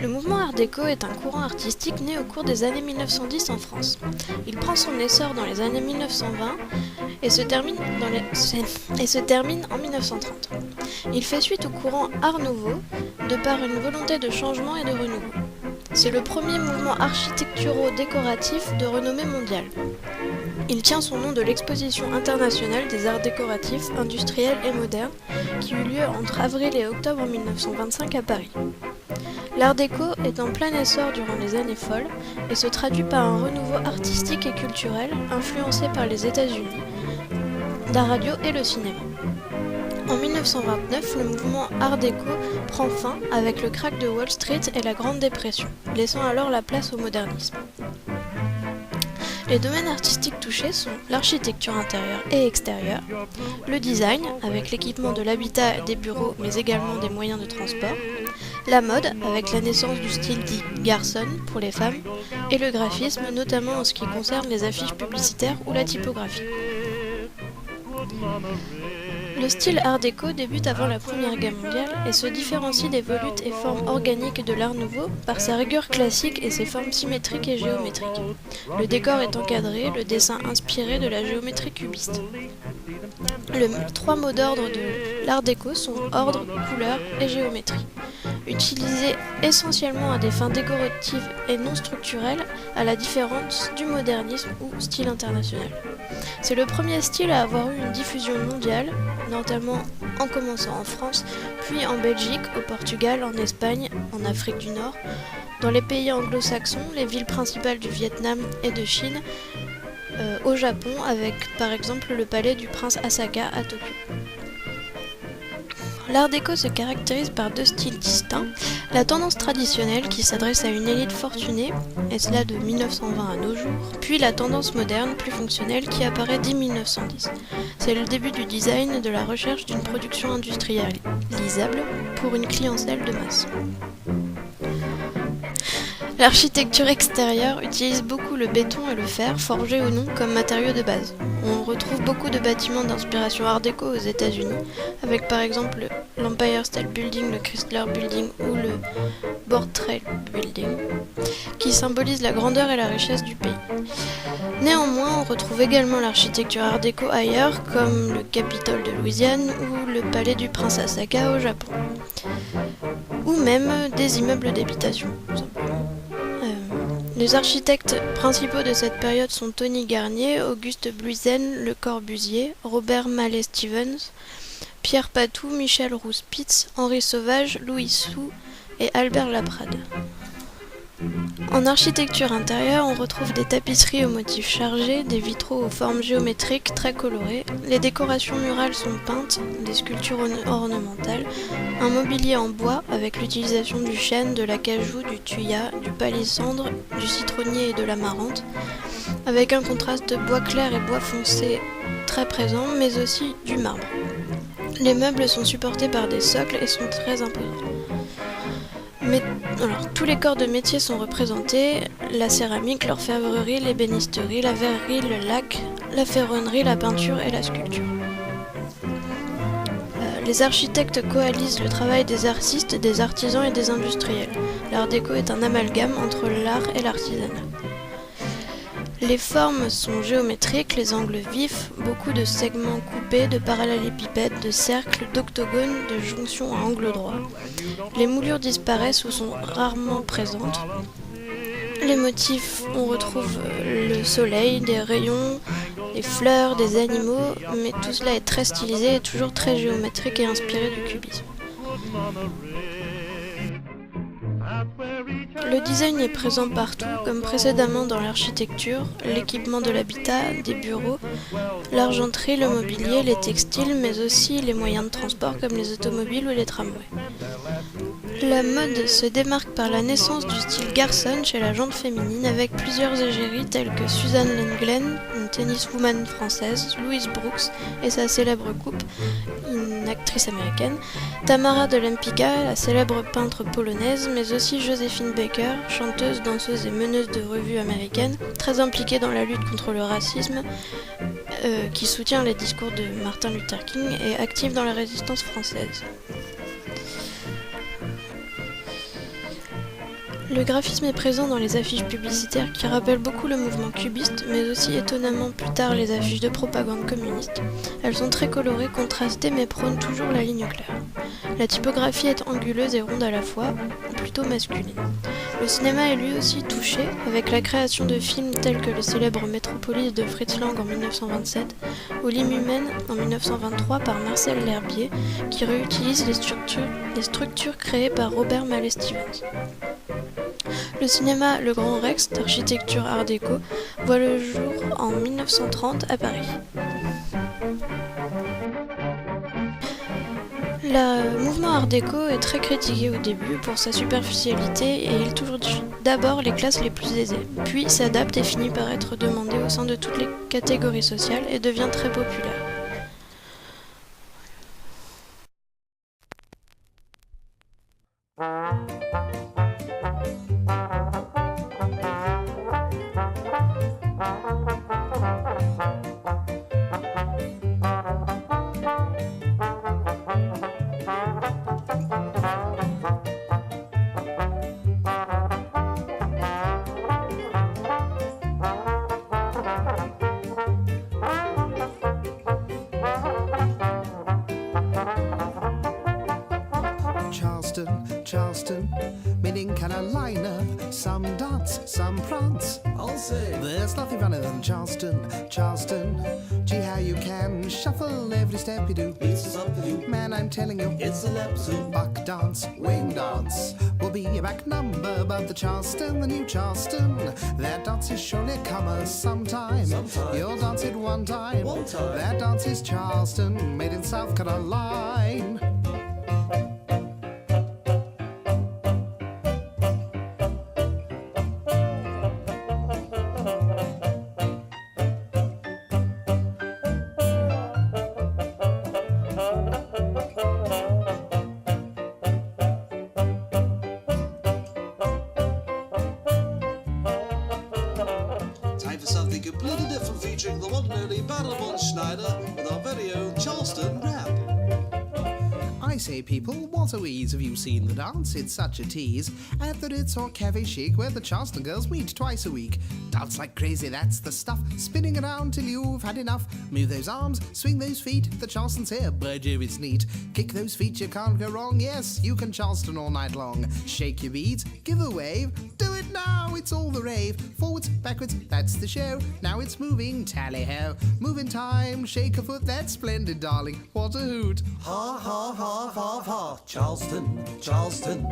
Le mouvement Art déco est un courant artistique né au cours des années 1910 en France. Il prend son essor dans les années 1920 et se termine en 1930. Il fait suite au courant Art nouveau de par une volonté de changement et de renouveau. C'est le premier mouvement architecturo-décoratif de renommée mondiale. Il tient son nom de l'exposition internationale des arts décoratifs, industriels et modernes qui eut lieu entre avril et octobre 1925 à Paris. L'art déco est en plein essor durant les années folles et se traduit par un renouveau artistique et culturel influencé par les États-Unis, la radio et le cinéma. En 1929, le mouvement Art déco prend fin avec le krach de Wall Street et la Grande Dépression, laissant alors la place au modernisme. Les domaines artistiques touchés sont l'architecture intérieure et extérieure, le design, avec l'équipement de l'habitat et des bureaux, mais également des moyens de transport, la mode, avec la naissance du style dit garçon pour les femmes, et le graphisme, notamment en ce qui concerne les affiches publicitaires ou la typographie. Le style Art déco débute avant la Première Guerre mondiale et se différencie des volutes et formes organiques de l'Art nouveau par sa rigueur classique et ses formes symétriques et géométriques. Le décor est encadré, le dessin inspiré de la géométrie cubiste. Les trois mots d'ordre de l'Art déco sont ordre, couleur et géométrie. Utilisés essentiellement à des fins décoratives et non structurelles, à la différence du modernisme ou style international. C'est le premier style à avoir eu une diffusion mondiale, notamment en commençant en France, puis en Belgique, au Portugal, en Espagne, en Afrique du Nord, dans les pays anglo-saxons, les villes principales du Vietnam et de Chine, au Japon, avec par exemple le palais du prince Asaka à Tokyo. L'Art déco se caractérise par deux styles distincts, la tendance traditionnelle qui s'adresse à une élite fortunée, et cela de 1920 à nos jours, puis la tendance moderne, plus fonctionnelle, qui apparaît dès 1910. C'est le début du design et de la recherche d'une production industrialisable pour une clientèle de masse. L'architecture extérieure utilise beaucoup le béton et le fer, forgés ou non, comme matériaux de base. On retrouve beaucoup de bâtiments d'inspiration Art déco aux États-Unis, avec par exemple l'Empire State Building, le Chrysler Building ou le Board Trail Building, qui symbolisent la grandeur et la richesse du pays. Néanmoins, on retrouve également l'architecture Art déco ailleurs, comme le Capitole de Louisiane ou le palais du prince Asaka au Japon, ou même des immeubles d'habitation, tout simplement. Les architectes principaux de cette période sont Tony Garnier, Auguste Bluisen, Le Corbusier, Robert Mallet-Stevens, Pierre Patou, Michel Rouspitz, Henri Sauvage, Louis Sou et Albert Laprade. En architecture intérieure, on retrouve des tapisseries aux motifs chargés, des vitraux aux formes géométriques très colorées, les décorations murales sont peintes, des sculptures ornementales, un mobilier en bois avec l'utilisation du chêne, de l'acajou, du thuya, du palissandre, du citronnier et de l'amarante, avec un contraste bois clair et bois foncé très présent, mais aussi du marbre. Les meubles sont supportés par des socles et sont très imposants. Tous les corps de métier sont représentés, la céramique, l'orfèvrerie, l'ébénisterie, la verrerie, le lac, la ferronnerie, la peinture et la sculpture. Les architectes coalisent le travail des artistes, des artisans et des industriels. L'Art déco est un amalgame entre l'art et l'artisanat. Les formes sont géométriques, les angles vifs, beaucoup de segments coupés, de parallélépipèdes, de cercles, d'octogones, de jonctions à angle droit. Les moulures disparaissent ou sont rarement présentes. Les motifs, on retrouve le soleil, des rayons, des fleurs, des animaux, mais tout cela est très stylisé et toujours très géométrique et inspiré du cubisme. Le design est présent partout, comme précédemment dans l'architecture, l'équipement de l'habitat, des bureaux, l'argenterie, le mobilier, les textiles, mais aussi les moyens de transport comme les automobiles ou les tramways. La mode se démarque par la naissance du style garçon chez la gente féminine avec plusieurs égéries telles que Suzanne Lenglen, une tenniswoman française, Louise Brooks et sa célèbre coupe, une actrice américaine, Tamara de Lempicka, la célèbre peintre polonaise, mais aussi Joséphine Baker, chanteuse, danseuse et meneuse de revue américaine, très impliquée dans la lutte contre le racisme, qui soutient les discours de Martin Luther King et active dans la résistance française. Le graphisme est présent dans les affiches publicitaires qui rappellent beaucoup le mouvement cubiste, mais aussi étonnamment plus tard les affiches de propagande communiste. Elles sont très colorées, contrastées, mais prônent toujours la ligne claire. La typographie est anguleuse et ronde à la fois, plutôt masculine. Le cinéma est lui aussi touché, avec la création de films tels que le célèbre Métropolis de Fritz Lang en 1927, ou L'Hymne humaine en 1923 par Marcel L'Herbier, qui réutilise les structures créées par Robert Mallet-Stevens. Le cinéma Le Grand Rex, d'architecture art déco, voit le jour en 1930 à Paris. Le mouvement art déco est très critiqué au début pour sa superficialité et il touche d'abord les classes les plus aisées, puis s'adapte et finit par être demandé au sein de toutes les catégories sociales et devient très populaire. Charleston, meaning Carolina. Some dance, some prance. I'll say there's nothing funnier than Charleston. Gee, how you can shuffle every step you do. It's something you, man, I'm telling you, it's an episode. Buck dance, wing dance will be your back number, but the Charleston, the new Charleston, that dance is surely come sometime. You'll dance it one time. That dance is Charleston, made in South Carolina. Something completely different featuring the one and only Baron Schneider with our very own Charleston rap. I say, people, what a wheeze. Have you seen the dance? It's such a tease. At the Ritz or Cafe Chic, where the Charleston girls meet twice a week. Dance like crazy, that's the stuff. Spinning around till you've had enough. Move those arms, swing those feet. The Charleston's here, by Jove, it's neat. Kick those feet, you can't go wrong. Yes, you can Charleston all night long. Shake your beads, give a wave. Do it now, it's all the rave. Forwards, backwards, that's the show. Now it's moving, tally-ho. Move in time, shake a foot, that's splendid, darling. What a hoot. Ha ha ha ha ha. Charleston,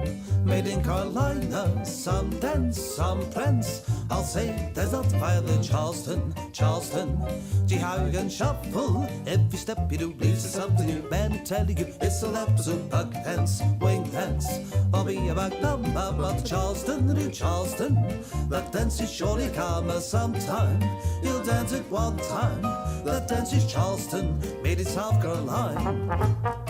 made in Carolina. Some dance, some prance. I'll say there's not violent Charleston. Gee, how you can shuffle every step you do leads to something new. Man, telling you it's a episode. Buck dance, wing dance. I'll be a back number, but Charleston, the new Charleston. That dance is surely come sometime. You'll dance it one time. That dance is Charleston, made in South Carolina.